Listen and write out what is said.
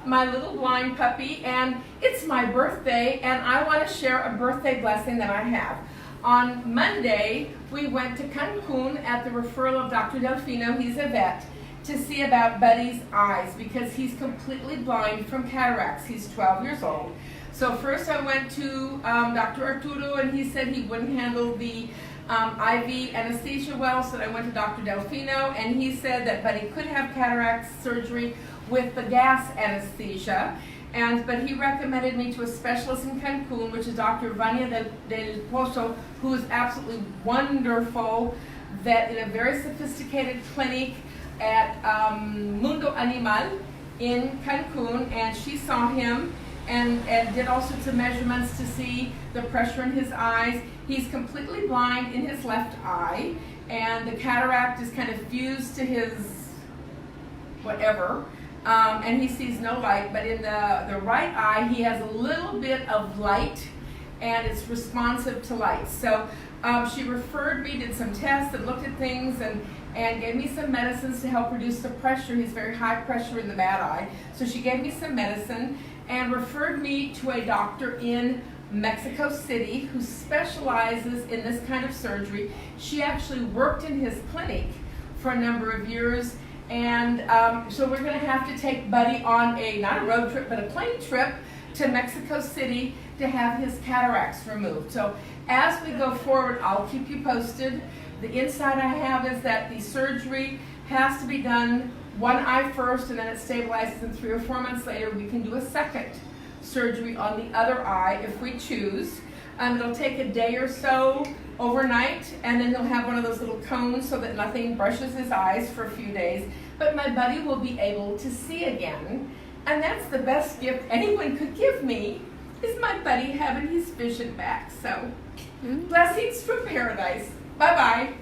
my little blind puppy, and it's my birthday, and I want to share a birthday blessing that I have. On Monday, we went to Cancun at the referral of Dr. Delfino, he's a vet, to see about Buddy's eyes because he's completely blind from cataracts. He's 12 years old. So first I went to Dr. Arturo, and he said he wouldn't handle the IV anesthesia well, so I went to Dr. Delfino, and he said that Buddy could have cataract surgery with the gas anesthesia, but he recommended me to a specialist in Cancun, which is Dr. Vania del Pozo, who is absolutely wonderful, vet in a very sophisticated clinic at Mundo Animal in Cancun, and she saw him and did all sorts of measurements to see the pressure in his eyes. He's completely blind in his left eye, and the cataract is kind of fused to his whatever, and he sees no light, but in the right eye he has a little bit of light, and it's responsive to light. So she referred me, did some tests and looked at things, and gave me some medicines to help reduce the pressure. He's very high pressure in the bad eye. So she gave me some medicine and referred me to a doctor in Mexico City who specializes in this kind of surgery. She actually worked in his clinic for a number of years, and so we're going to have to take Buddy on not a road trip, but a plane trip to Mexico City to have his cataracts removed. So as we go forward, I'll keep you posted. The insight I have is that the surgery has to be done one eye first, and then it stabilizes, and 3 or 4 months later we can do a second surgery on the other eye if we choose. It'll take a day or so overnight, and then he'll have one of those little cones so that nothing brushes his eyes for a few days. But my Buddy will be able to see again, and that's the best gift anyone could give me, is my Buddy having his vision back. So, blessings from paradise. Bye-bye.